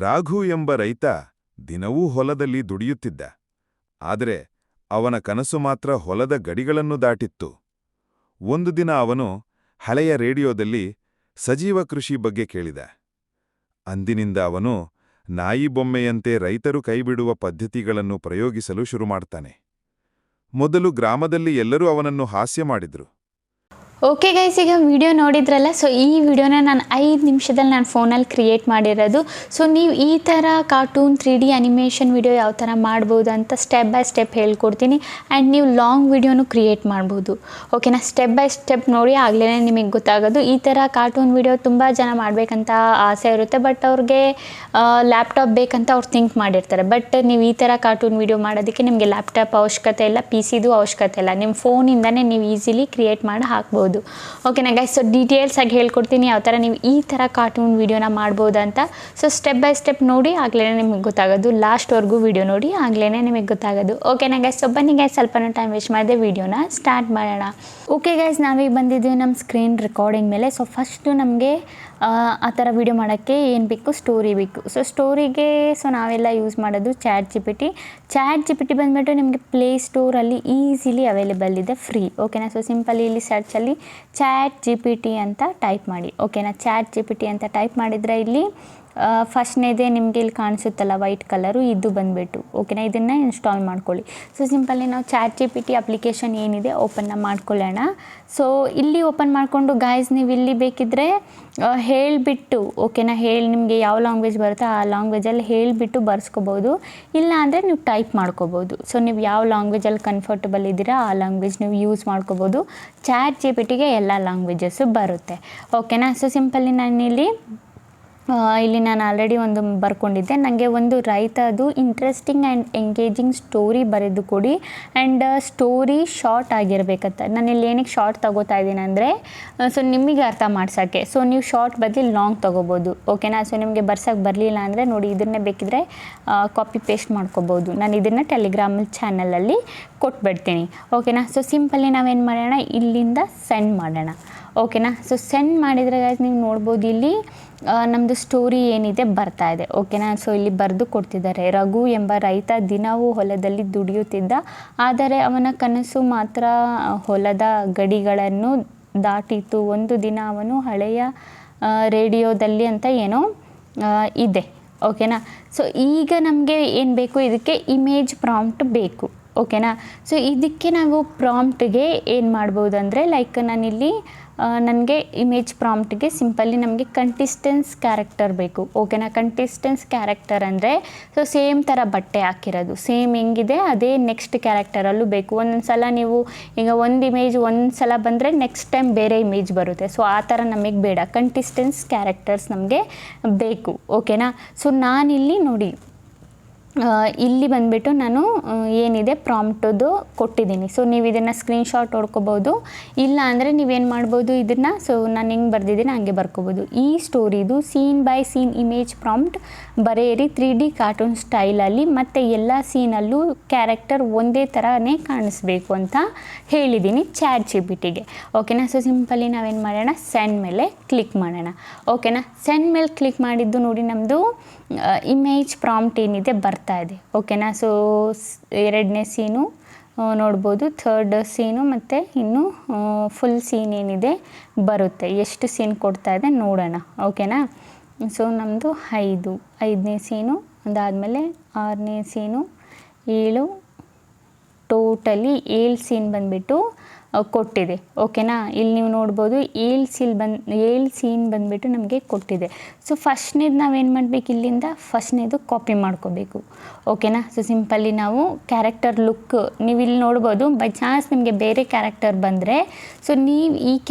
ರಾಘು ಎಂಬ ರೈತ ದಿನವೂ ಹೊಲದಲ್ಲಿ ದುಡಿಯುತ್ತಿದ್ದ. ಆದರೆ ಅವನ ಕನಸು ಮಾತ್ರ ಹೊಲದ ಗಡಿಗಳನ್ನು ದಾಟಿತ್ತು. ಒಂದು ದಿನ ಅವನು ಹಳೆಯ ರೇಡಿಯೋದಲ್ಲಿ ಸಜೀವ ಕೃಷಿ ಬಗ್ಗೆ ಕೇಳಿದ. ಅಂದಿನಿಂದ ಅವನು ನಾಯಿ ಬೊಮ್ಮೆಯಂತೆ ರೈತರು ಕೈಬಿಡುವ ಪದ್ಧತಿಗಳನ್ನು ಪ್ರಯೋಗಿಸಲು ಶುರುಮಾಡ್ತಾನೆ. ಮೊದಲು ಗ್ರಾಮದಲ್ಲಿ ಎಲ್ಲರೂ ಅವನನ್ನು ಹಾಸ್ಯ ಮಾಡಿದ್ರು. ಓಕೆ ಗೈಸ್, ಈಗ ವಿಡಿಯೋ ನೋಡಿದ್ರಲ್ಲ. ಸೊ ಈ ವಿಡಿಯೋನ ನಾನು 5 ನಿಮಿಷದಲ್ಲಿ ನಾನು ಫೋನಲ್ಲಿ ಕ್ರಿಯೇಟ್ ಮಾಡಿರೋದು. ಸೊ ನೀವು ಈ ಥರ ಕಾರ್ಟೂನ್ 3D ಅನಿಮೇಷನ್ ವಿಡಿಯೋ ಯಾವ ಥರ ಮಾಡ್ಬೋದು ಅಂತ ಸ್ಟೆಪ್ ಬೈ ಸ್ಟೆಪ್ ಹೇಳ್ಕೊಡ್ತೀನಿ. ಆ್ಯಂಡ್ ನೀವು ಲಾಂಗ್ ವಿಡಿಯೋನು ಕ್ರಿಯೇಟ್ ಮಾಡ್ಬೋದು. ಓಕೆನಾ? ಸ್ಟೆಪ್ ಬೈ ಸ್ಟೆಪ್ ನೋಡಿ ಆಗಲೇ ನಿಮಗೆ ಗೊತ್ತಾಗೋದು. ಈ ಥರ ಕಾರ್ಟೂನ್ ವಿಡಿಯೋ ತುಂಬ ಜನ ಮಾಡಬೇಕಂತ ಆಸೆ ಇರುತ್ತೆ, ಬಟ್ ಅವ್ರಿಗೆ ಲ್ಯಾಪ್ಟಾಪ್ ಬೇಕಂತ ಅವ್ರು ಥಿಂಕ್ ಮಾಡಿರ್ತಾರೆ. ಬಟ್ ನೀವು ಈ ಥರ ಕಾರ್ಟೂನ್ ವಿಡಿಯೋ ಮಾಡೋದಕ್ಕೆ ನಿಮಗೆ ಲ್ಯಾಪ್ಟಾಪ್ ಅವಶ್ಯಕತೆ ಇಲ್ಲ, PC-ದು ಅವಶ್ಯಕತೆ ಇಲ್ಲ. ನಿಮ್ಮ ಫೋನಿಂದನೇ ನೀವು ಈಸಿಲಿ ಕ್ರಿಯೇಟ್ ಮಾಡಿ ಹಾಕ್ಬೋದು. ಓಕೆನಾ ಗೈಸ್? ಸೊ ಡೀಟೇಲ್ಸ್ ಆಗಿ ಹೇಳ್ಕೊಡ್ತೀನಿ ಯಾವ ಥರ ನೀವು ಈ ಥರ ಕಾರ್ಟೂನ್ ವಿಡಿಯೋನ ಮಾಡ್ಬೋದು ಅಂತ. ಸೊ ಸ್ಟೆಪ್ ಬೈ ಸ್ಟೆಪ್ ನೋಡಿ ಆಗಲೇ ನಿಮಗೆ ಗೊತ್ತಾಗೋದು. ಲಾಸ್ಟ್ವರೆಗೂ ವಿಡಿಯೋ ನೋಡಿ ಆಗಲೇ ನಿಮಗೆ ಗೊತ್ತಾಗೋದು. ಓಕೆನಾ ಗೈಸ್? ಸೊ ಬನ್ನಿ ಗೈಸ್, ಸ್ವಲ್ಪನೂ ಟೈಮ್ ವೇಸ್ಟ್ ಮಾಡಿದೆ, ವಿಡಿಯೋನ ಸ್ಟಾರ್ಟ್ ಮಾಡೋಣ. ಓಕೆ ಗೈಸ್, ನಾವೀಗ ಬಂದಿದ್ದೀವಿ ನಮ್ಮ ಸ್ಕ್ರೀನ್ ರೆಕಾರ್ಡಿಂಗ್ ಮೇಲೆ. ಸೊ ಫಸ್ಟು ನಮಗೆ ಆ ಥರ ವಿಡಿಯೋ ಮಾಡೋಕ್ಕೆ ಏನು ಬೇಕು? ಸ್ಟೋರಿ ಬೇಕು. ಸೊ ಸ್ಟೋರಿಗೆ ನಾವೆಲ್ಲ ಯೂಸ್ ಮಾಡೋದು ChatGPT. ChatGPT ಬಂದುಬಿಟ್ಟು ನಿಮಗೆ ಪ್ಲೇಸ್ಟೋರಲ್ಲಿ ಈಸಿಲಿ ಅವೈಲೇಬಲ್ ಇದೆ, ಫ್ರೀ. ಓಕೆನಾ? ಸೊ ಸಿಂಪಲಿ ಇಲ್ಲಿ ಸರ್ಚಲ್ಲಿ ChatGPT ಅಂತ ಟೈಪ್ ಮಾಡಿ. ಓಕೆನಾ? ChatGPT ಅಂತ ಟೈಪ್ ಮಾಡಿದರೆ ಇಲ್ಲಿ ಫಸ್ಟ್ನೇದೇ ನಿಮಗೆ ಇಲ್ಲಿ ಕಾಣಿಸುತ್ತಲ್ಲ ವೈಟ್ ಕಲರು, ಇದು ಬಂದುಬಿಟ್ಟು. ಓಕೆನಾ? ಇದನ್ನು ಇನ್ಸ್ಟಾಲ್ ಮಾಡ್ಕೊಳ್ಳಿ. ಸೊ ಸಿಂಪಲಿ ನಾವು ChatGPT ಅಪ್ಲಿಕೇಶನ್ ಏನಿದೆ ಓಪನ್ನ ಮಾಡ್ಕೊಳ್ಳೋಣ. ಸೊ ಇಲ್ಲಿ ಓಪನ್ ಮಾಡಿಕೊಂಡು ಗಾಯ್ಸ್ ನೀವು ಇಲ್ಲಿ ಬೇಕಿದ್ದರೆ ಹೇಳಿಬಿಟ್ಟು, ಓಕೆನಾ, ನಿಮಗೆ ಯಾವ ಲ್ಯಾಂಗ್ವೇಜ್ ಬರುತ್ತೋ ಆ ಲ್ಯಾಂಗ್ವೇಜಲ್ಲಿ ಹೇಳಿಬಿಟ್ಟು ಬರ್ಸ್ಕೋಬೋದು. ಇಲ್ಲ ಅಂದರೆ ನೀವು ಟೈಪ್ ಮಾಡ್ಕೋಬೋದು. ಸೊ ನೀವು ಯಾವ ಲ್ಯಾಂಗ್ವೇಜಲ್ಲಿ ಕಂಫರ್ಟಬಲ್ ಇದ್ದೀರಾ ಆ ಲ್ಯಾಂಗ್ವೇಜ್ ನೀವು ಯೂಸ್ ಮಾಡ್ಕೋಬೋದು. ChatGPTಗೆ ಎಲ್ಲ ಲ್ಯಾಂಗ್ವೇಜಸ್ಸು ಬರುತ್ತೆ. ಓಕೆನಾ? ಸೊ ಸಿಂಪಲಿ ಇಲ್ಲಿ ನಾನು ಆಲ್ರೆಡಿ ಒಂದು ಬರ್ಕೊಂಡಿದ್ದೆ. ನನಗೆ ಒಂದು ರೈತದು ಇಂಟ್ರೆಸ್ಟಿಂಗ್ ಆ್ಯಂಡ್ ಎಂಗೇಜಿಂಗ್ ಸ್ಟೋರಿ ಬರೆದು ಕೊಡಿ, ಆ್ಯಂಡ್ ಸ್ಟೋರಿ ಶಾರ್ಟ್ ಆಗಿರಬೇಕಂತ. ನಾನು ಇಲ್ಲಿ ಏನಕ್ಕೆ ಶಾರ್ಟ್ ತೊಗೋತಾ ಇದ್ದೀನಿ ಅಂದರೆ ಸೊ ನಿಮಗೆ ಅರ್ಥ ಮಾಡ್ಸೋಕ್ಕೆ. ಸೊ ನೀವು ಶಾರ್ಟ್ ಬದಲು ಲಾಂಗ್ ತೊಗೋಬೋದು. ಓಕೆನಾ? ಸೊ ನಿಮಗೆ ಬರ್ಸೋಕ್ಕೆ ಬರಲಿಲ್ಲ ಅಂದರೆ ನೋಡಿ, ಇದನ್ನೇ ಬೇಕಿದ್ರೆ ಕಾಪಿ ಪೇಸ್ಟ್ ಮಾಡ್ಕೋಬೋದು. ನಾನು ಇದನ್ನು ಟೆಲಿಗ್ರಾಮ್ ಚಾನಲಲ್ಲಿ ಕೊಟ್ಬಿಡ್ತೀನಿ. ಓಕೆನಾ? ಸೊ ಸಿಂಪಲಿ ನಾವೇನು ಮಾಡೋಣ, ಇಲ್ಲಿಂದ ಸೆಂಡ್ ಮಾಡೋಣ. ಓಕೆನಾ? ಸೊ ಸೆಂಡ್ ಮಾಡಿದರೆ ನೀವು ನೋಡ್ಬೋದು ಇಲ್ಲಿ ನಮ್ಮದು ಸ್ಟೋರಿ ಏನಿದೆ ಬರ್ತಾ ಇದೆ. ಓಕೆನಾ? ಸೊ ಇಲ್ಲಿ ಬರೆದು ಕೊಡ್ತಿದ್ದಾರೆ. ರಘು ಎಂಬ ರೈತ ದಿನವೂ ಹೊಲದಲ್ಲಿ ದುಡಿಯುತ್ತಿದ್ದ, ಆದರೆ ಅವನ ಕನಸು ಮಾತ್ರ ಹೊಲದ ಗಡಿಗಳನ್ನು ದಾಟಿತು. ಒಂದು ದಿನ ಅವನು ಹಳೆಯ ರೇಡಿಯೋದಲ್ಲಿ ಅಂತ ಏನೋ ಇದೆ. ಓಕೆನಾ? ಸೊ ಈಗ ನಮಗೆ ಏನು ಬೇಕು? ಇದಕ್ಕೆ ಇಮೇಜ್ ಪ್ರಾಂಪ್ಟ್ ಬೇಕು. ಓಕೆನಾ? ಸೊ ಇದಕ್ಕೆ ನಾವು ಪ್ರಾಂಪ್ಟ್ಗೆ ಏನು ಮಾಡ್ಬೋದು ಅಂದರೆ ಲೈಕ್ ನಾನಿಲ್ಲಿ ನನಗೆ ಇಮೇಜ್ ಪ್ರಾಂಪ್ಟ್ಗೆ ಸಿಂಪಲ್ಲಿ ನಮಗೆ ಕಂಟಿಸ್ಟೆನ್ಸ್ ಕ್ಯಾರೆಕ್ಟರ್ ಬೇಕು. ಓಕೆನಾ? ಕಂಟಿಸ್ಟೆನ್ಸ್ ಕ್ಯಾರೆಕ್ಟರ್ ಅಂದರೆ ಸೊ ಸೇಮ್ ಥರ ಬಟ್ಟೆ ಹಾಕಿರೋದು, ಸೇಮ್ ಹೆಂಗಿದೆ ಅದೇ ನೆಕ್ಸ್ಟ್ ಕ್ಯಾರೆಕ್ಟರಲ್ಲೂ ಬೇಕು. ಒಂದೊಂದು ಸಲ ನೀವು ಈಗ ಒಂದು ಇಮೇಜ್ ಒಂದು ಸಲ ಬಂದರೆ ನೆಕ್ಸ್ಟ್ ಟೈಮ್ ಬೇರೆ ಇಮೇಜ್ ಬರುತ್ತೆ. ಸೊ ಆ ಥರ ನಮಗೆ ಬೇಡ, ಕಂಟಿಸ್ಟೆನ್ಸ್ ಕ್ಯಾರೆಕ್ಟರ್ಸ್ ನಮಗೆ ಬೇಕು. ಓಕೆನಾ? ಸೊ ನಾನಿಲ್ಲಿ ನೋಡಿ ಇಲ್ಲಿ ಬಂದುಬಿಟ್ಟು ನಾನು ಏನಿದೆ ಪ್ರಾಂಪ್ಟದು ಕೊಟ್ಟಿದ್ದೀನಿ. ಸೊ ನೀವು ಇದನ್ನು ಸ್ಕ್ರೀನ್ಶಾಟ್ ಹೊಡ್ಕೋಬೋದು. ಇಲ್ಲ ಅಂದರೆ ನೀವೇನು ಮಾಡ್ಬೋದು, ಇದನ್ನು ಸೊ ನಾನು ಹೆಂಗೆ ಬರೆದಿದ್ದೀನಿ ಹಂಗೆ ಬರ್ಕೋಬೋದು. ಈ ಸ್ಟೋರಿದು scene by scene image prompt ಬರೆಯಿರಿ 3D ಕಾರ್ಟೂನ್ ಸ್ಟೈಲಲ್ಲಿ, ಮತ್ತು ಎಲ್ಲ ಸೀನಲ್ಲೂ ಕ್ಯಾರೆಕ್ಟರ್ ಒಂದೇ ಥರನೇ ಕಾಣಿಸ್ಬೇಕು ಅಂತ ಹೇಳಿದ್ದೀನಿ ChatGPTಗೆ. ಓಕೆನಾ? ಸೊ ಸಿಂಪಲಿ ನಾವೇನು ಮಾಡೋಣ, ಸೆಂಡ್ ಮೇಲೆ ಕ್ಲಿಕ್ ಮಾಡೋಣ. ಓಕೆನಾ? ಸೆಂಡ್ ಮೇಲೆ ಕ್ಲಿಕ್ ಮಾಡಿದ್ದು ನೋಡಿ ನಮ್ಮದು ಇಮೇಜ್ ಪ್ರಾಂಪ್ಟ್ ಏನಿದೆ ಬರ್ತಾ ಇದೆ. ಓಕೆನಾ? ಸೊ 2ನೇ ಸೀನು ನೋಡ್ಬೋದು, 3rd ಸೀನು ಮತ್ತು ಇನ್ನು ಫುಲ್ ಸೀನ್ ಏನಿದೆ ಬರುತ್ತೆ. ಎಷ್ಟು ಸೀನ್ ಕೊಡ್ತಾ ಇದೆ ನೋಡೋಣ. ಓಕೆನಾ? ಸೊ ನಮ್ಮದು 5ನೇ ಸೀನು, ಅದಾದಮೇಲೆ 6ನೇ ಸೀನು, 7, ಟೋಟಲಿ 7 ಸೀನ್ ಬಂದುಬಿಟ್ಟು ಕೊಟ್ಟಿದೆ. ಓಕೆನಾ? ಇಲ್ಲಿ ನೀವು ನೋಡ್ಬೋದು 7 ಸೀನ್ ಬಂದುಬಿಟ್ಟು ನಮಗೆ ಕೊಟ್ಟಿದೆ. ಸೊ ಫಸ್ಟ್ನೇದು ನಾವೇನು ಮಾಡಬೇಕು, ಇಲ್ಲಿಂದ ಫಸ್ಟ್ನೇದು ಕಾಪಿ ಮಾಡ್ಕೋಬೇಕು. ಓಕೆನಾ? ಸೊ ಸಿಂಪಲ್ಲಿ ನಾವು ಕ್ಯಾರೆಕ್ಟರ್ ಲುಕ್ ನೀವು ಇಲ್ಲಿ ನೋಡ್ಬೋದು. ಬೈ ಚಾನ್ಸ್ ನಿಮಗೆ ಬೇರೆ ಕ್ಯಾರೆಕ್ಟರ್ ಬಂದರೆ ಸೊ ನೀವು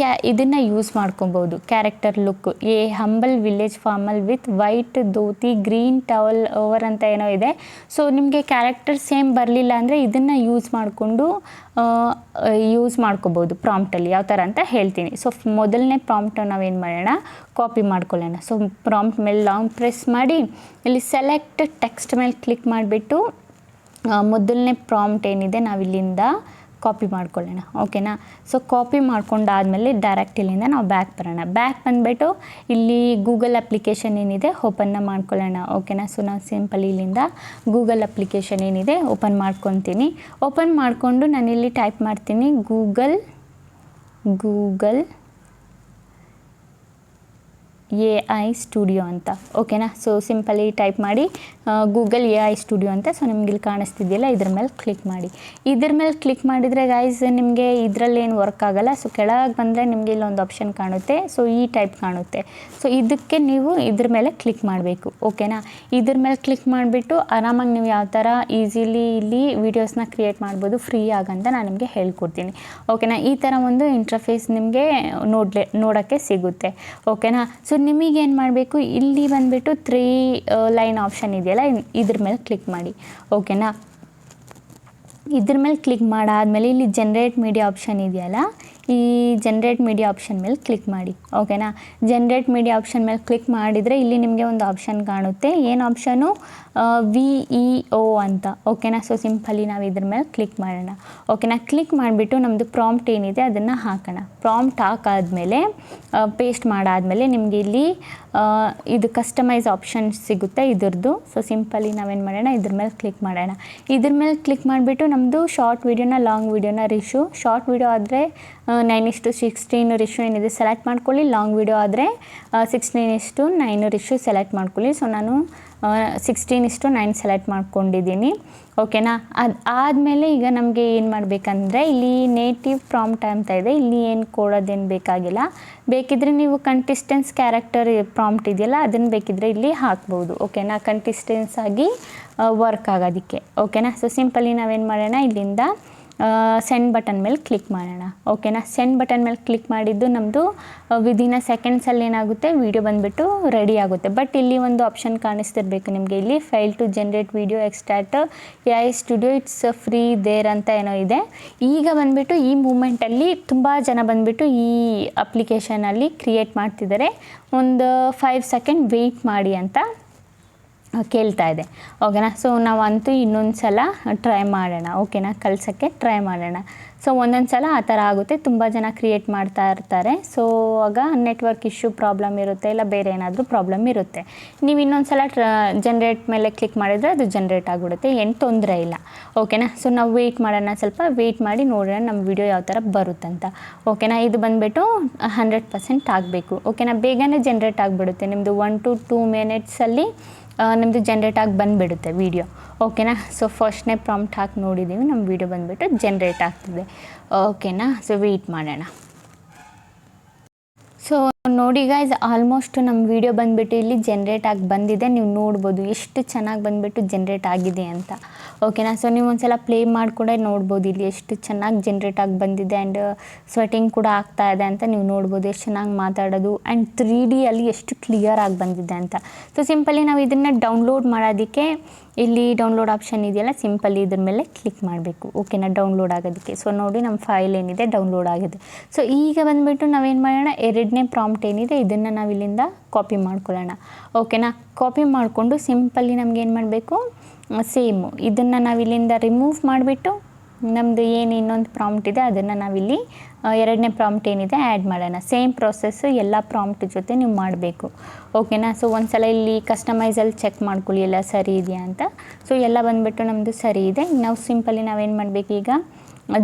ಇದನ್ನು ಯೂಸ್ ಮಾಡ್ಕೊಬೋದು. Character look humble village formal with white dhoti green towel over ಅಂತ ಏನೋ ಇದೆ. ಸೊ ನಿಮಗೆ ಕ್ಯಾರೆಕ್ಟರ್ ಸೇಮ್ ಬರಲಿಲ್ಲ ಅಂದರೆ ಇದನ್ನು ಯೂಸ್ ಮಾಡ್ಕೋಬೋದು ಪ್ರಾಂಪ್ಟಲ್ಲಿ. ಯಾವ ಥರ ಅಂತ ಹೇಳ್ತೀನಿ. ಸೊ ಮೊದಲನೇ ಪ್ರಾಂಪ್ಟ್ ನಾವೇನು ಮಾಡೋಣ, ಕಾಪಿ ಮಾಡ್ಕೊಳ್ಳೋಣ. ಸೊ ಪ್ರಾಂಪ್ಟ್ ಮೇಲೆ ಲಾಂಗ್ ಪ್ರೆಸ್ ಮಾಡಿ ಇಲ್ಲಿ ಸೆಲೆಕ್ಟ್ ಟೆಕ್ಸ್ಟ್ ಮೇಲೆ ಕ್ಲಿಕ್ ಮಾಡಿಬಿಟ್ಟು ಮೊದಲನೇ ಪ್ರಾಂಪ್ಟ್ ಏನಿದೆ ನಾವಿಲ್ಲಿಂದ ಕಾಪಿ ಮಾಡ್ಕೊಳ್ಳೋಣ. ಓಕೆನಾ. ಸೊ ಕಾಪಿ ಮಾಡ್ಕೊಂಡಾದಮೇಲೆ ಡೈರೆಕ್ಟ್ ಇಲ್ಲಿಂದ ನಾವು ಬ್ಯಾಕ್ ಬರೋಣ. ಬ್ಯಾಕ್ ಬಂದುಬಿಟ್ಟು ಇಲ್ಲಿ ಗೂಗಲ್ ಅಪ್ಲಿಕೇಶನ್ ಏನಿದೆ ಓಪನ್ನ ಮಾಡ್ಕೊಳ್ಳೋಣ. ಓಕೆನಾ. ಸೊ ನಾವು ಸಿಂಪಲ್ ಇಲ್ಲಿಂದ ಗೂಗಲ್ ಅಪ್ಲಿಕೇಶನ್ ಏನಿದೆ ಓಪನ್ ಮಾಡ್ಕೊತೀನಿ. ಓಪನ್ ಮಾಡಿಕೊಂಡು ನಾನಿಲ್ಲಿ ಟೈಪ್ ಮಾಡ್ತೀನಿ ಗೂಗಲ್ AI ಸ್ಟುಡಿಯೋ ಅಂತ. ಓಕೆನಾ. ಸೊ ಸಿಂಪಲಿ ಟೈಪ್ ಮಾಡಿ ಗೂಗಲ್ AI ಸ್ಟುಡಿಯೋ ಅಂತ. ಸೊ ನಿಮ್ಗೆ ಇಲ್ಲಿ ಕಾಣಿಸ್ತಿದೆಯಲ್ಲ, ಇದ್ರ ಮೇಲೆ ಕ್ಲಿಕ್ ಮಾಡಿ. ಇದ್ರ ಮೇಲೆ ಕ್ಲಿಕ್ ಮಾಡಿದರೆ ಗೈಸ್ ನಿಮಗೆ ಇದರಲ್ಲೇನು ವರ್ಕ್ ಆಗೋಲ್ಲ. ಸೊ ಕೆಳಗೆ ಬಂದರೆ ನಿಮಗೆ ಇಲ್ಲೊಂದು ಆಪ್ಷನ್ ಕಾಣುತ್ತೆ. ಸೊ ಈ ಟೈಪ್ ಕಾಣುತ್ತೆ. ಸೊ ಇದಕ್ಕೆ ನೀವು ಇದ್ರ ಮೇಲೆ ಕ್ಲಿಕ್ ಮಾಡಬೇಕು. ಓಕೆನಾ. ಇದ್ರ ಮೇಲೆ ಕ್ಲಿಕ್ ಮಾಡಿಬಿಟ್ಟು ಆರಾಮಾಗಿ ನೀವು ಯಾವ ಥರ ಈಸಿಲಿ ಇಲ್ಲಿ ವೀಡಿಯೋಸ್ನ ಕ್ರಿಯೇಟ್ ಮಾಡ್ಬೋದು ಫ್ರೀ ಆಗಂತ ನಾನು ನಿಮಗೆ ಹೇಳ್ಕೊಡ್ತೀನಿ. ಓಕೆನಾ. ಈ ಥರ ಒಂದು ಇಂಟರ್ಫೇಸ್ ನಿಮಗೆ ನೋಡೋಕ್ಕೆ ಸಿಗುತ್ತೆ. ಓಕೆನಾ. ಸೊ ನಿಮಗೇನು ಮಾಡಬೇಕು, ಇಲ್ಲಿ ಬಂದುಬಿಟ್ಟು 3 ಲೈನ್ ಆಪ್ಷನ್ ಇದೆಯಲ್ಲ, ಇದ್ರ ಮೇಲೆ ಕ್ಲಿಕ್ ಮಾಡಿ. ಓಕೆನಾ. ಇದ್ರ ಮೇಲೆ ಕ್ಲಿಕ್ ಮಾಡಾದಮೇಲೆ ಇಲ್ಲಿ ಜನ್ರೇಟ್ ಮೀಡಿಯಾ ಆಪ್ಷನ್ ಇದೆಯಲ್ಲ, ಈ ಜನ್ರೇಟ್ ಮೀಡಿಯಾ ಆಪ್ಷನ್ ಮೇಲೆ ಕ್ಲಿಕ್ ಮಾಡಿ. ಓಕೆನಾ. ಜನ್ರೇಟ್ ಮೀಡಿಯಾ ಆಪ್ಷನ್ ಮೇಲೆ ಕ್ಲಿಕ್ ಮಾಡಿದರೆ ಇಲ್ಲಿ ನಿಮಗೆ ಒಂದು ಆಪ್ಷನ್ ಕಾಣುತ್ತೆ. ಏನು ಆಪ್ಷನು? VEO ಅಂತ. ಓಕೆನಾ. ಸೊ ಸಿಂಪಲಿ ನಾವು ಇದ್ರ ಮೇಲೆ ಕ್ಲಿಕ್ ಮಾಡೋಣ. ಓಕೆನಾ. ಕ್ಲಿಕ್ ಮಾಡಿಬಿಟ್ಟು ನಮ್ಮದು ಪ್ರಾಂಪ್ಟ್ ಏನಿದೆ ಅದನ್ನು ಹಾಕೋಣ. ಪ್ರಾಂಪ್ಟ್ ಹಾಕಾದ್ಮೇಲೆ ಪೇಸ್ಟ್ ಮಾಡಾದಮೇಲೆ ನಿಮಗೆ ಇಲ್ಲಿ ಇದು ಕಸ್ಟಮೈಸ್ ಆಪ್ಷನ್ ಸಿಗುತ್ತೆ ಇದ್ರದ್ದು. ಸೊ ಸಿಂಪಲಿ ನಾವೇನು ಮಾಡೋಣ, ಇದ್ರ ಮೇಲೆ ಕ್ಲಿಕ್ ಮಾಡೋಣ. ಇದ್ರ ಮೇಲೆ ಕ್ಲಿಕ್ ಮಾಡಿಬಿಟ್ಟು ನಮ್ಮದು ಶಾರ್ಟ್ ವೀಡಿಯೋನ ಲಾಂಗ್ ವೀಡಿಯೋನ ರೇಷಿಯೋ, ಶಾರ್ಟ್ ವೀಡಿಯೋ ಆದರೆ 9:16 ರೇಷಿಯೋ ಏನಿದೆ ಸೆಲೆಕ್ಟ್ ಮಾಡ್ಕೊಳ್ಳಿ. ಲಾಂಗ್ ವೀಡಿಯೋ ಆದರೆ 16:9 ರೇಷಿಯೋ ಸೆಲೆಕ್ಟ್ ಮಾಡ್ಕೊಳ್ಳಿ. ಸೊ ನಾನು 16:9 ಸೆಲೆಕ್ಟ್ ಮಾಡ್ಕೊಂಡಿದ್ದೀನಿ. ಓಕೆನಾ. ಅದು ಆದಮೇಲೆ ಈಗ ನಮಗೆ ಏನು ಮಾಡಬೇಕಂದ್ರೆ ಇಲ್ಲಿ ನೇಟಿವ್ ಪ್ರಾಂಪ್ಟ್ ಅಂತ ಇದೆ. ಇಲ್ಲಿ ಏನು ಕೊಡೋದೇನು ಬೇಕಾಗಿಲ್ಲ. ಬೇಕಿದ್ದರೆ ನೀವು ಕಂಟಿಸ್ಟೆನ್ಸ್ ಕ್ಯಾರೆಕ್ಟರ್ ಪ್ರಾಂಪ್ಟ್ ಇದೆಯಲ್ಲ ಅದನ್ನು ಬೇಕಿದ್ದರೆ ಇಲ್ಲಿ ಹಾಕ್ಬೋದು. ಓಕೆನಾ. ಕಂಟಿಸ್ಟೆನ್ಸ್ ಆಗಿ ವರ್ಕ್ ಆಗೋದಕ್ಕೆ. ಓಕೆನಾ. ಸೊ ಸಿಂಪಲಿ ನಾವೇನು ಮಾಡೋಣ, ಇಲ್ಲಿಂದ ಸೆಂಡ್ ಬಟನ್ ಮೇಲೆ ಕ್ಲಿಕ್ ಮಾಡೋಣ. ಓಕೆನಾ. ಸೆಂಡ್ ಬಟನ್ ಮೇಲೆ ಕ್ಲಿಕ್ ಮಾಡಿದ್ದು ನಮ್ಮದು ವಿದಿನ್ ಸೆಕೆಂಡ್ಸಲ್ಲಿ ಏನಾಗುತ್ತೆ, ವೀಡಿಯೋ ಬಂದುಬಿಟ್ಟು ರೆಡಿ ಆಗುತ್ತೆ. ಬಟ್ ಇಲ್ಲಿ ಒಂದು ಆಪ್ಷನ್ ಕಾಣಿಸ್ತಿರ್ಬೇಕು ನಿಮಗೆ, ಇಲ್ಲಿ file to generate video extract AI studio it's free there ಅಂತ ಏನೋ ಇದೆ. ಈಗ ಬಂದುಬಿಟ್ಟು ಈ ಮೂಮೆಂಟಲ್ಲಿ ತುಂಬ ಜನ ಬಂದುಬಿಟ್ಟು ಈ ಅಪ್ಲಿಕೇಶನಲ್ಲಿ ಕ್ರಿಯೇಟ್ ಮಾಡ್ತಿದ್ದಾರೆ. ಒಂದು 5 ಸೆಕೆಂಡ್ ವೆಯ್ಟ್ ಮಾಡಿ ಅಂತ ಕೇಳ್ತಾ ಇದೆ. ಓಕೆನಾ. ಸೊ ನಾವಂತೂ ಇನ್ನೊಂದು ಸಲ ಟ್ರೈ ಮಾಡೋಣ. ಓಕೆನಾ. ಕಳ್ಸೋಕ್ಕೆ ಟ್ರೈ ಮಾಡೋಣ. ಸೊ ಒಂದೊಂದು ಸಲ ಆ ಥರ ಆಗುತ್ತೆ, ತುಂಬ ಜನ ಕ್ರಿಯೇಟ್ ಮಾಡ್ತಾ ಇರ್ತಾರೆ. ಸೊ ಆಗ ನೆಟ್ವರ್ಕ್ ಇಶ್ಯೂ ಪ್ರಾಬ್ಲಮ್ ಇರುತ್ತೆ, ಇಲ್ಲ ಬೇರೆ ಏನಾದರೂ ಪ್ರಾಬ್ಲಮ್ ಇರುತ್ತೆ. ನೀವು ಇನ್ನೊಂದು ಸಲ ಜನ್ರೇಟ್ ಮೇಲೆ ಕ್ಲಿಕ್ ಮಾಡಿದರೆ ಅದು ಜನ್ರೇಟ್ ಆಗಿಬಿಡುತ್ತೆ, ಏನು ತೊಂದರೆ ಇಲ್ಲ. ಓಕೆನಾ. ಸೊ ನಾವು ವೆಯ್ಟ್ ಮಾಡೋಣ, ಸ್ವಲ್ಪ ವೆಯ್ಟ್ ಮಾಡಿ ನೋಡೋಣ ನಮ್ಮ ವಿಡಿಯೋ ಯಾವ ಥರ ಬರುತ್ತಂತ. ಓಕೆನಾ. ಇದು ಬಂದುಬಿಟ್ಟು 100% ಆಗಬೇಕು. ಓಕೆನಾ. ಬೇಗನೆ ಜನ್ರೇಟ್ ಆಗಿಬಿಡುತ್ತೆ ನಿಮ್ಮದು 1 to 2 ಮಿನಿಟ್ಸಲ್ಲಿ ನಿಮ್ಮದು ಜನ್ರೇಟ್ ಆಗಿ ಬಂದುಬಿಡುತ್ತೆ ವೀಡಿಯೋ. ಓಕೆನಾ. ಸೊ ಫಸ್ಟ್ನೇ ಪ್ರಾಂಪ್ಟ್ ಹಾಕಿ ನೋಡಿದ್ದೀವಿ, ನಮ್ಮ ವೀಡಿಯೋ ಬಂದುಬಿಟ್ಟು ಜನ್ರೇಟ್ ಆಗ್ತಿದೆ. ಓಕೆನಾ. ಸೊ ವೆಯ್ಟ್ ಮಾಡೋಣ. ಸೊ ನೋಡಿ ಗೈಸ್, ಆಲ್ಮೋಸ್ಟ್ ನಮ್ಮ ವೀಡಿಯೋ ಬಂದುಬಿಟ್ಟು ಇಲ್ಲಿ ಜನ್ರೇಟ್ ಆಗಿ ಬಂದಿದೆ. ನೀವು ನೋಡ್ಬೋದು ಎಷ್ಟು ಚೆನ್ನಾಗಿ ಬಂದುಬಿಟ್ಟು ಜನ್ರೇಟ್ ಆಗಿದೆ ಅಂತ. ಓಕೆನಾ. ಸೊ ನೀವು ಒಂದು ಸಲ ಪ್ಲೇ ಮಾಡಿ ಕೂಡ ನೋಡ್ಬೋದು ಇಲ್ಲಿ ಎಷ್ಟು ಚೆನ್ನಾಗಿ ಜನ್ರೇಟ್ ಆಗಿ ಬಂದಿದೆ. ಆ್ಯಂಡ್ ಸ್ವೆಟಿಂಗ್ ಕೂಡ ಆಗ್ತಾ ಇದೆ ಅಂತ ನೀವು ನೋಡ್ಬೋದು. ಎಷ್ಟು ಚೆನ್ನಾಗಿ ಮಾತಾಡೋದು ಆ್ಯಂಡ್ 3D ಅಲ್ಲಿ ಎಷ್ಟು ಕ್ಲಿಯರ್ ಆಗಿ ಬಂದಿದೆ ಅಂತ. ಸೊ ಸಿಂಪಲಿ ನಾವು ಇದನ್ನು ಡೌನ್ಲೋಡ್ ಮಾಡೋದಕ್ಕೆ ಇಲ್ಲಿ ಡೌನ್ಲೋಡ್ ಆಪ್ಷನ್ ಇದೆಯಲ್ಲ, ಸಿಂಪಲಿ ಇದ್ರ ಮೇಲೆ ಕ್ಲಿಕ್ ಮಾಡಬೇಕು. ಓಕೆನಾ. ಡೌನ್ಲೋಡ್ ಆಗೋದಕ್ಕೆ. ಸೊ ನೋಡಿ ನಮ್ಮ ಫೈಲ್ ಏನಿದೆ ಡೌನ್ಲೋಡ್ ಆಗಿದೆ. ಸೊ ಈಗ ಬಂದುಬಿಟ್ಟು ನಾವೇನು ಮಾಡೋಣ, 2ನೇ ಪ್ರಾಂಪ್ಟ್ ಏನಿದೆ ಇದನ್ನು ನಾವು ಇಲ್ಲಿಂದ ಕಾಪಿ ಮಾಡ್ಕೊಳ್ಳೋಣ. ಓಕೆನಾ. ಕಾಪಿ ಮಾಡಿಕೊಂಡು ಸಿಂಪಲಿ ನಮಗೇನು ಮಾಡಬೇಕು, ಸೇಮು ಇದನ್ನು ನಾವು ಇಲ್ಲಿಂದ ರಿಮೂವ್ ಮಾಡಿಬಿಟ್ಟು ನಮ್ಮದು ಏನು ಇನ್ನೊಂದು ಪ್ರಾಂಪ್ಟ್ ಇದೆ ಅದನ್ನು ನಾವಿಲ್ಲಿ 2ನೇ ಪ್ರಾಂಪ್ಟ್ ಏನಿದೆ ಆ್ಯಡ್ ಮಾಡೋಣ. ಸೇಮ್ ಪ್ರೊಸೆಸ್ಸು ಎಲ್ಲ ಪ್ರಾಂಪ್ಟ್ ಜೊತೆ ನೀವು ಮಾಡಬೇಕು. ಓಕೆನಾ. ಸೊ ಒಂದು ಸಲ ಇಲ್ಲಿ ಕಸ್ಟಮೈಸಲ್ಲಿ ಚೆಕ್ ಮಾಡ್ಕೊಳ್ಳಿ ಎಲ್ಲ ಸರಿ ಇದೆಯಾ ಅಂತ. ಸೊ ಎಲ್ಲ ಬಂದುಬಿಟ್ಟು ನಮ್ಮದು ಸರಿ ಇದೆ. ನಾವು ಸಿಂಪಲಿ ನಾವೇನು ಮಾಡಬೇಕು, ಈಗ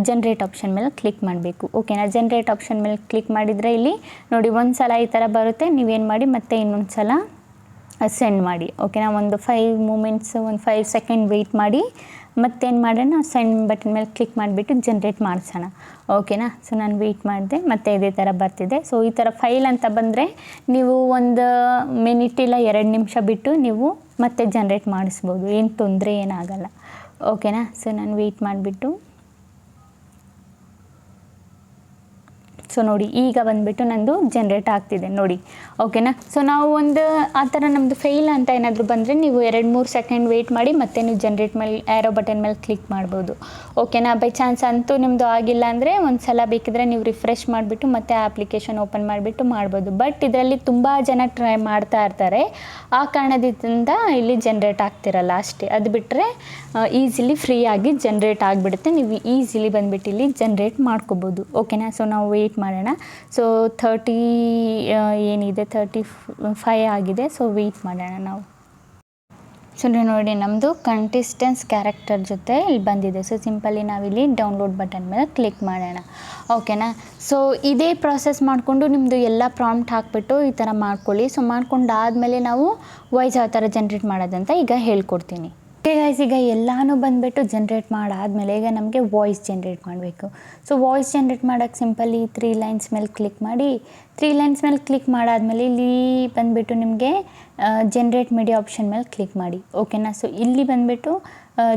ಜನ್ರೇಟ್ ಆಪ್ಷನ್ ಮೇಲೆ ಕ್ಲಿಕ್ ಮಾಡಬೇಕು. ಓಕೆನಾ. ಜನ್ರೇಟ್ ಆಪ್ಷನ್ ಮೇಲೆ ಕ್ಲಿಕ್ ಮಾಡಿದರೆ ಇಲ್ಲಿ ನೋಡಿ ಒಂದು ಸಲ ಈ ಥರ ಬರುತ್ತೆ. ನೀವೇನು ಮಾಡಿ ಮತ್ತೆ ಇನ್ನೊಂದು ಸಲ ಸೆಂಡ್ ಮಾಡಿ. ಓಕೆನಾ. ಒಂದು 5 ಸೆಕೆಂಡ್ ವೆಯ್ಟ್ ಮಾಡಿ ಮತ್ತೇನು ಮಾಡೋಣ, ಸೆಂಡ್ ಬಟನ್ ಮೇಲೆ ಕ್ಲಿಕ್ ಮಾಡಿಬಿಟ್ಟು ಜನ್ರೇಟ್ ಮಾಡಿಸೋಣ. ಓಕೆನಾ. ಸೊ ನಾನು ವೆಯ್ಟ್ ಮಾಡಿದೆ, ಮತ್ತೆ ಇದೇ ಥರ ಬರ್ತಿದೆ. ಸೊ ಈ ಥರ ಫೈಲ್ ಅಂತ ಬಂದರೆ ನೀವು 1 ಮಿನಿಟ್ ಇಲ್ಲ 2 ನಿಮಿಷ ಬಿಟ್ಟು ನೀವು ಮತ್ತೆ ಜನ್ರೇಟ್ ಮಾಡಿಸ್ಬೋದು, ಏನು ತೊಂದರೆ ಏನಾಗಲ್ಲ. ಓಕೆನಾ. ಸೊ ನಾನು ವೆಯ್ಟ್ ಮಾಡಿಬಿಟ್ಟು ಸೊ ನೋಡಿ ಈಗ ಬಂದುಬಿಟ್ಟು ನಂದು ಜನ್ರೇಟ್ ಆಗ್ತಿದೆ ನೋಡಿ, ಓಕೆನಾ. ಸೊ ನಾವು ಒಂದು ಆ ಥರ ನಮ್ಮದು ಫೇಲ್ ಅಂತ ಏನಾದರೂ ಬಂದರೆ ನೀವು 2-3 ಸೆಕೆಂಡ್ ವೆಯ್ಟ್ ಮಾಡಿ ಮತ್ತೆ ನೀವು ಜನ್ರೇಟ್ ಮೇಲೆ ಆ್ಯರೋ ಬಟನ್ ಮೇಲೆ ಕ್ಲಿಕ್ ಮಾಡ್ಬೋದು, ಓಕೆನಾ. ಬೈ ಚಾನ್ಸ್ ಅಂತೂ ನಿಮ್ಮದು ಆಗಿಲ್ಲ ಅಂದರೆ ಒಂದು ಸಲ ಬೇಕಿದ್ರೆ ನೀವು ರಿಫ್ರೆಶ್ ಮಾಡಿಬಿಟ್ಟು ಮತ್ತೆ ಆ ಅಪ್ಲಿಕೇಶನ್ ಓಪನ್ ಮಾಡಿಬಿಟ್ಟು ಮಾಡ್ಬೋದು. ಬಟ್ ಇದರಲ್ಲಿ ತುಂಬ ಜನ ಟ್ರೈ ಮಾಡ್ತಾ ಇರ್ತಾರೆ, ಆ ಕಾರಣದಿಂದ ಇಲ್ಲಿ ಜನ್ರೇಟ್ ಆಗ್ತಿರಲ್ಲ ಅಷ್ಟೇ. ಅದು ಬಿಟ್ಟರೆ ಈಸಿಲಿ ಫ್ರೀಯಾಗಿ ಜನ್ರೇಟ್ ಆಗಿಬಿಡುತ್ತೆ, ನೀವು ಈಸಿಲಿ ಬಂದುಬಿಟ್ಟು ಇಲ್ಲಿ ಜನ್ರೇಟ್ ಮಾಡ್ಕೋಬೋದು, ಓಕೆನಾ. ಸೊ ನಾವು ವೆಯ್ಟ್ ಮಾಡೋಣ. ಸೊ 30 ಏನಿದೆ 35 ಆಗಿದೆ. ಸೊ ವೆಯ್ಟ್ ಮಾಡೋಣ ನಾವು. ಸೊ ನೋಡಿ ನಮ್ಮದು ಕಂಟಿಸ್ಟೆನ್ಸ್ ಕ್ಯಾರೆಕ್ಟರ್ ಜೊತೆ ಇಲ್ಲಿ ಬಂದಿದೆ. ಸೊ ಸಿಂಪಲಿ ನಾವಿಲ್ಲಿ ಡೌನ್ಲೋಡ್ ಬಟನ್ ಮೇಲೆ ಕ್ಲಿಕ್ ಮಾಡೋಣ, ಓಕೆನಾ. ಸೊ ಇದೇ ಪ್ರಾಸೆಸ್ ಮಾಡಿಕೊಂಡು ನಿಮ್ಮದು ಎಲ್ಲ ಪ್ರಾಂಪ್ಟ್ ಹಾಕಿಬಿಟ್ಟು ಈ ಥರ ಮಾಡ್ಕೊಳ್ಳಿ. ಸೊ ಮಾಡ್ಕೊಂಡಾದಮೇಲೆ ನಾವು ವಾಯ್ಸ್ ಯಾವ ಥರ ಜನ್ರೇಟ್ ಮಾಡೋದಂತ ಈಗ ಹೇಳ್ಕೊಡ್ತೀನಿ. ಓಕೆ ಗೈಸ್, ಈಗ ಎಲ್ಲನೂ ಬಂದುಬಿಟ್ಟು ಜನ್ರೇಟ್ ಮಾಡಾದಮೇಲೆ ಈಗ ನಮಗೆ ವಾಯ್ಸ್ ಜನ್ರೇಟ್ ಮಾಡಬೇಕು. ಸೊ ವಾಯ್ಸ್ ಜನ್ರೇಟ್ ಮಾಡೋಕ್ಕೆ ಸಿಂಪಲಿ 3 ಲೈನ್ಸ್ ಮೇಲೆ ಕ್ಲಿಕ್ ಮಾಡಿ. 3 ಲೈನ್ಸ್ ಮೇಲೆ ಕ್ಲಿಕ್ ಮಾಡಾದಮೇಲೆ ಇಲ್ಲಿ ಬಂದುಬಿಟ್ಟು ನಿಮಗೆ ಜನ್ರೇಟ್ ಮೀಡಿಯಾ ಆಪ್ಷನ್ ಮೇಲೆ ಕ್ಲಿಕ್ ಮಾಡಿ, ಓಕೆನಾ. ಸೊ ಇಲ್ಲಿ ಬಂದುಬಿಟ್ಟು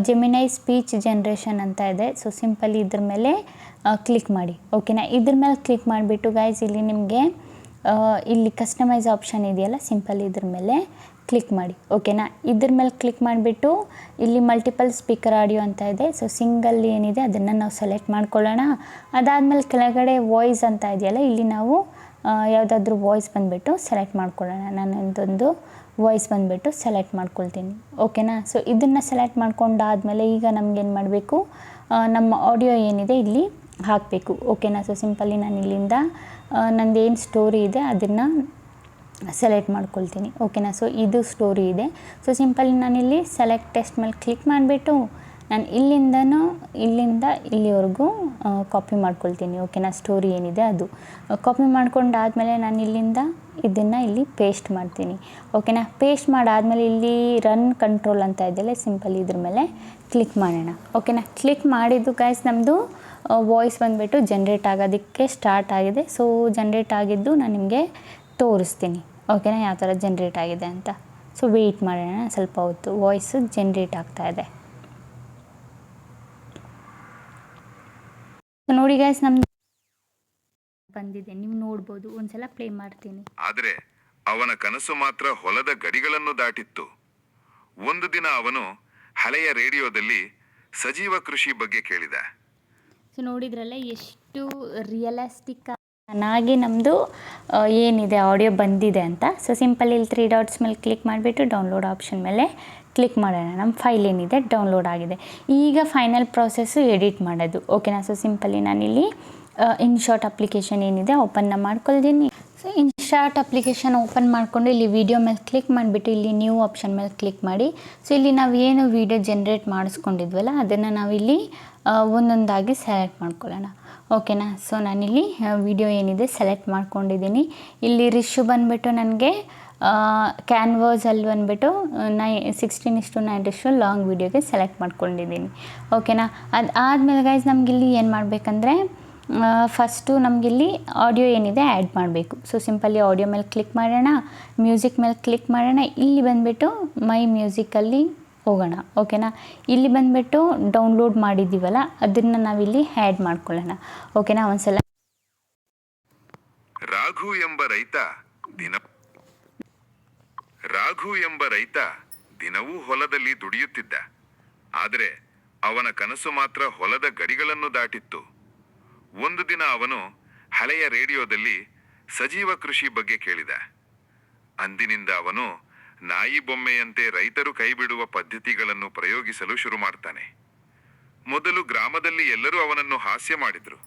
ಜೆಮಿನೈ ಸ್ಪೀಚ್ ಜನ್ರೇಷನ್ ಅಂತ ಇದೆ. ಸೊ ಸಿಂಪಲಿ ಇದ್ರ ಮೇಲೆ ಕ್ಲಿಕ್ ಮಾಡಿ, ಓಕೆನಾ. ಇದ್ರ ಮೇಲೆ ಕ್ಲಿಕ್ ಮಾಡಿಬಿಟ್ಟು ಗೈಸ್ ಇಲ್ಲಿ ನಿಮಗೆ ಇಲ್ಲಿ ಕಸ್ಟಮೈಸ್ ಆಪ್ಷನ್ ಇದೆಯಲ್ಲ, ಸಿಂಪಲಿ ಇದ್ರ ಮೇಲೆ ಕ್ಲಿಕ್ ಮಾಡಿ, ಓಕೆನಾ. ಇದ್ರ ಮೇಲೆ ಕ್ಲಿಕ್ ಮಾಡಿಬಿಟ್ಟು ಇಲ್ಲಿ ಮಲ್ಟಿಪಲ್ ಸ್ಪೀಕರ್ ಆಡಿಯೋ ಅಂತ ಇದೆ. ಸೊ ಸಿಂಗಲ್ ಏನಿದೆ ಅದನ್ನು ನಾವು ಸೆಲೆಕ್ಟ್ ಮಾಡ್ಕೊಳ್ಳೋಣ. ಅದಾದಮೇಲೆ ಕೆಳಗಡೆ ವಾಯ್ಸ್ ಅಂತ ಇದೆಯಲ್ಲ, ಇಲ್ಲಿ ನಾವು ಯಾವುದಾದ್ರೂ ವಾಯ್ಸ್ ಬಂದುಬಿಟ್ಟು ಸೆಲೆಕ್ಟ್ ಮಾಡ್ಕೊಳ್ಳೋಣ. ನಾನೊಂದೊಂದು ವಾಯ್ಸ್ ಬಂದುಬಿಟ್ಟು ಸೆಲೆಕ್ಟ್ ಮಾಡ್ಕೊಳ್ತೀನಿ, ಓಕೆನಾ. ಸೊ ಇದನ್ನು ಸೆಲೆಕ್ಟ್ ಮಾಡ್ಕೊಂಡಾದಮೇಲೆ ಈಗ ನಮಗೇನು ಮಾಡಬೇಕು, ನಮ್ಮ ಆಡಿಯೋ ಏನಿದೆ ಇಲ್ಲಿ ಹಾಕಬೇಕು, ಓಕೆನಾ. ಸೊ ಸಿಂಪಲಿ ನಾನು ಇಲ್ಲಿಂದ ನಂದೇನು ಸ್ಟೋರಿ ಇದೆ ಅದನ್ನು ಸೆಲೆಕ್ಟ್ ಮಾಡ್ಕೊಳ್ತೀನಿ, ಓಕೆನಾ. ಸೊ ಇದು ಸ್ಟೋರಿ ಇದೆ. ಸೊ ಸಿಂಪಲಿ ನಾನಿಲ್ಲಿ ಸೆಲೆಕ್ಟ್ ಟೆಕ್ಸ್ಟ್ ಮೇಲೆ ಕ್ಲಿಕ್ ಮಾಡಿಬಿಟ್ಟು ನಾನು ಇಲ್ಲಿಂದ ಇಲ್ಲಿವರೆಗೂ ಕಾಪಿ ಮಾಡ್ಕೊಳ್ತೀನಿ, ಓಕೆನಾ. ಸ್ಟೋರಿ ಏನಿದೆ ಅದು ಕಾಪಿ ಮಾಡ್ಕೊಂಡಾದಮೇಲೆ ನಾನು ಇಲ್ಲಿಂದ ಇದನ್ನು ಇಲ್ಲಿ ಪೇಸ್ಟ್ ಮಾಡ್ತೀನಿ, ಓಕೆನಾ. ಪೇಸ್ಟ್ ಮಾಡಾದಮೇಲೆ ಇಲ್ಲಿ ರನ್ ಕಂಟ್ರೋಲ್ ಅಂತ ಇದೆಯಲ್ಲ, ಸಿಂಪಲ್ ಇದ್ರ ಮೇಲೆ ಕ್ಲಿಕ್ ಮಾಡೋಣ, ಓಕೆನಾ. ಕ್ಲಿಕ್ ಮಾಡಿದ್ದು ಗೈಸ್ ನಮ್ಮದು ವಾಯ್ಸ್ ಬಂದುಬಿಟ್ಟು ಜನ್ರೇಟ್ ಆಗೋದಕ್ಕೆ ಸ್ಟಾರ್ಟ್ ಆಗಿದೆ. ಸೊ ಜನ್ರೇಟ್ ಆಗಿದ್ದು ನಾನು ನಿಮಗೆ ತೋರಿಸ್ತೀನಿ, ಓಕೆನಾ, ಯಾವ ಥರ ಜನ್ರೇಟ್ ಆಗಿದೆ ಅಂತ. ಸೊ ವೆಯ್ಟ್ ಮಾಡೋಣ ಸ್ವಲ್ಪ ಹೊತ್ತು, ವಾಯ್ಸು ಜನ್ರೇಟ್ ಆಗ್ತಾ ಇದೆ. ನೋಡಿ ಗೈಸ್ ನಮ್ದು ಬಂದಿದೆ, ನೀವು ನೋಡ್ಬೋದು. ಒಂದ್ಸಲ ಪ್ಲೇ ಮಾಡ್ತೀನಿ. ಆದರೆ ಅವನ ಕನಸು ಮಾತ್ರ ಹೊಲದ ಗಡಿಗಳನ್ನು ದಾಟಿತ್ತು. ಒಂದು ದಿನ ಅವನು ಹಳೆಯ ರೇಡಿಯೋದಲ್ಲಿ ಸಜೀವ ಕೃಷಿ ಬಗ್ಗೆ ಕೇಳಿದ. ಸೊ ನೋಡಿದ್ರಲ್ಲ ಎಷ್ಟು ರಿಯಲಿಸ್ಟಿಕ್ ಚೆನ್ನಾಗಿ ನಮ್ಮದು ಏನಿದೆ ಆಡಿಯೋ ಬಂದಿದೆ ಅಂತ. ಸೊ ಸಿಂಪಲ್ ಇಲ್ಲಿ 3 ಡಾಟ್ಸ್ ಮೇಲೆ ಕ್ಲಿಕ್ ಮಾಡಿಬಿಟ್ಟು ಡೌನ್ಲೋಡ್ ಆಪ್ಷನ್ ಮೇಲೆ ಕ್ಲಿಕ್ ಮಾಡೋಣ. ನಮ್ಮ ಫೈಲ್ ಏನಿದೆ ಡೌನ್ಲೋಡ್ ಆಗಿದೆ. ಈಗ ಫೈನಲ್ ಪ್ರಾಸೆಸ್ಸು ಎಡಿಟ್ ಮಾಡೋದು, ಓಕೆನಾ. ಸೊ ಸಿಂಪಲಿ ನಾನಿಲ್ಲಿ ಇನ್ಶಾರ್ಟ್ ಅಪ್ಲಿಕೇಶನ್ ಏನಿದೆ ಓಪನ್ನ ಮಾಡ್ಕೊಳ್ತೀನಿ. ಸೊ ಇನ್ಶಾರ್ಟ್ ಅಪ್ಲಿಕೇಶನ್ ಓಪನ್ ಮಾಡಿಕೊಂಡು ಇಲ್ಲಿ ವೀಡಿಯೋ ಮೇಲೆ ಕ್ಲಿಕ್ ಮಾಡಿಬಿಟ್ಟು ಇಲ್ಲಿ ನ್ಯೂ ಆಪ್ಷನ್ ಮೇಲೆ ಕ್ಲಿಕ್ ಮಾಡಿ. ಸೊ ಇಲ್ಲಿ ನಾವು ಏನು ವೀಡಿಯೋ ಜನ್ರೇಟ್ ಮಾಡಿಸ್ಕೊಂಡಿದ್ವಲ್ಲ ಅದನ್ನು ನಾವಿಲ್ಲಿ ಒಂದೊಂದಾಗಿ ಸೆಲೆಕ್ಟ್ ಮಾಡ್ಕೊಳ್ಳೋಣ, ಓಕೆನಾ. ಸೊ ನಾನಿಲ್ಲಿ ವೀಡಿಯೋ ಏನಿದೆ ಸೆಲೆಕ್ಟ್ ಮಾಡ್ಕೊಂಡಿದ್ದೀನಿ. ಇಲ್ಲಿ ರಿಶ್ಯೂ ಬಂದುಬಿಟ್ಟು ನನಗೆ ಕ್ಯಾನ್ವಾಸಲ್ಲಿ ಬಂದುಬಿಟ್ಟು 16:9 ರಿಶ್ಯೂ ಲಾಂಗ್ ವೀಡಿಯೋಗೆ ಸೆಲೆಕ್ಟ್ ಮಾಡ್ಕೊಂಡಿದ್ದೀನಿ, ಓಕೆನಾ. ಅದಾದಮೇಲೆ ಗೈಸ್ ನಮಗಿಲ್ಲಿ ಏನು ಮಾಡಬೇಕಂದ್ರೆ ಫಸ್ಟು ನಮಗಿಲ್ಲಿ ಆಡಿಯೋ ಏನಿದೆ ಆ್ಯಡ್ ಮಾಡಬೇಕು. ಸೊ ಸಿಂಪಲಿ ಆಡಿಯೋ ಮೇಲೆ ಕ್ಲಿಕ್ ಮಾಡೋಣ, ಮ್ಯೂಸಿಕ್ ಮೇಲೆ ಕ್ಲಿಕ್ ಮಾಡೋಣ. ಇಲ್ಲಿ ಬಂದುಬಿಟ್ಟು ಮೈ ಮ್ಯೂಸಿಕಲ್ಲಿ ಹೋಗೋಣ, ಓಕೆನಾ. ಇಲ್ಲಿ ಬಂದುಬಿಟ್ಟು ಡೌನ್ಲೋಡ್ ಮಾಡಿದ್ದೀವಲ್ಲ ಅದನ್ನು ನಾವಿಲ್ಲಿ ಆ್ಯಡ್ ಮಾಡ್ಕೊಳ್ಳೋಣ, ಓಕೆನಾ. ಒಂದ್ಸಲ ರಾಘು ಎಂಬ ರೈತ ದಿನವೂ ಹೊಲದಲ್ಲಿ ದುಡಿಯುತ್ತಿದ್ದ. ಆದರೆ ಅವನ ಕನಸು ಮಾತ್ರ ಹೊಲದ ಗಡಿಗಳನ್ನು ದಾಟಿತ್ತು. ಒಂದು ದಿನ ಅವನು ಹಳೆಯ ರೇಡಿಯೋದಲ್ಲಿ ಸಜೀವ ಕೃಷಿ ಬಗ್ಗೆ ಕೇಳಿದ. ಅಂದಿನಿಂದ ಅವನು ನಾಯಿ ಬೊಮ್ಮೆಯಂತೆ ರೈತರು ಕೈಬಿಡುವ ಪದ್ಧತಿಗಳನ್ನು ಪ್ರಯೋಗಿಸಲು ಶುರು ಮಾಡ್ತಾನೆ. ಮೊದಲು ಗ್ರಾಮದಲ್ಲಿ ಎಲ್ಲರೂ ಅವನನ್ನು ಹಾಸ್ಯ ಮಾಡಿದ್ರು.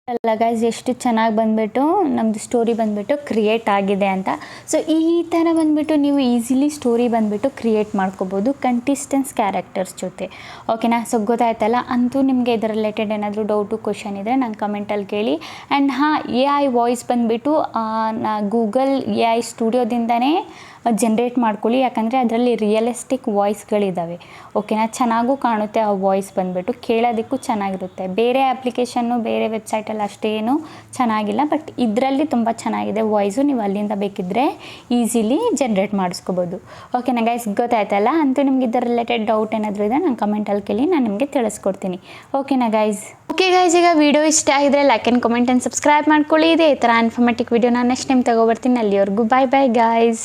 ಅಲ್ಲ ಗೈಸ್ ಎಷ್ಟು ಚೆನ್ನಾಗಿ ಬಂದುಬಿಟ್ಟು ನಮ್ಮದು ಸ್ಟೋರಿ ಬಂದುಬಿಟ್ಟು ಕ್ರಿಯೇಟ್ ಆಗಿದೆ ಅಂತ. ಸೊ ಈ ಥರ ಬಂದುಬಿಟ್ಟು ನೀವು ಈಸಿಲಿ ಸ್ಟೋರಿ ಬಂದುಬಿಟ್ಟು ಕ್ರಿಯೇಟ್ ಮಾಡ್ಕೋಬೋದು ಕಂಟಿಸ್ಟೆನ್ಸ್ ಕ್ಯಾರೆಕ್ಟರ್ಸ್ ಜೊತೆ, ಓಕೆನಾ. ಸೊ ಗೊತ್ತಾಯ್ತಲ್ಲ. ಅಂತೂ ನಿಮಗೆ ಇದರ ರಿಲೇಟೆಡ್ ಏನಾದರೂ ಡೌಟು ಕ್ವಶನ್ ಇದ್ದರೆ ನಂಗೆ ಕಮೆಂಟಲ್ಲಿ ಕೇಳಿ. ಆ್ಯಂಡ್ AI ವಾಯ್ಸ್ ಬಂದುಬಿಟ್ಟು ಗೂಗಲ್ AI ಸ್ಟುಡಿಯೋದಿಂದನೇ ಜನ್ರೇಟ್ ಮಾಡ್ಕೊಳ್ಳಿ, ಯಾಕಂದರೆ ಅದರಲ್ಲಿ ರಿಯಲಿಸ್ಟಿಕ್ ವಾಯ್ಸ್ಗಳಿದ್ದಾವೆ. ಓಕೆನಾ, ಚೆನ್ನಾಗೂ ಕಾಣುತ್ತೆ ಆ ವಾಯ್ಸ್ ಬಂದುಬಿಟ್ಟು, ಕೇಳೋದಕ್ಕೂ ಚೆನ್ನಾಗಿರುತ್ತೆ. ಬೇರೆ ಅಪ್ಲಿಕೇಶನ್ನು ಬೇರೆ ವೆಬ್ಸೈಟಲ್ಲಿ ಅಷ್ಟೇನು ಚೆನ್ನಾಗಿಲ್ಲ, ಬಟ್ ಇದರಲ್ಲಿ ತುಂಬ ಚೆನ್ನಾಗಿದೆ ವಾಯ್ಸು. ನೀವು ಅಲ್ಲಿಂದ ಬೇಕಿದ್ದರೆ ಈಸಿಲಿ ಜನ್ರೇಟ್ ಮಾಡಿಸ್ಕೋಬೋದು. ಓಕೆನಾ ಗೈಸ್, ಗೊತ್ತಾಯ್ತಲ್ಲ? ಅಂತೂ ನಿಮ್ಗೆ ಇದರ ರಿಲೇಟೆಡ್ ಡೌಟ್ ಏನಾದರೂ ಇದೆ ನಾನು ಕಮೆಂಟಲ್ಲಿ ಕೇಳಿ ನಾನು ನಿಮಗೆ ತಿಳಿಸ್ಕೊಡ್ತೀನಿ. ಓಕೆನಾ ಗೈಸ್? ಓಕೆ ಗೈಸ್, ಈಗ ವಿಡಿಯೋ ಇಷ್ಟ ಆಗಿದ್ರೆ like and comment and subscribe ಮಾಡ್ಕೊಳ್ಳಿ. ಇದೇ ಈ ಥರ ಇನ್ಫಾರ್ಮೇಟಿವ್ ವಿಡಿಯೋ ನಾನು ನೆಕ್ಸ್ಟ್ ಟೈಮ್ ತಗೊಬರ್ತೀನಿ. ಅಲ್ಲಿವರೆಗೂ ಬಾಯ್ ಬಾಯ್ ಗೈಸ್.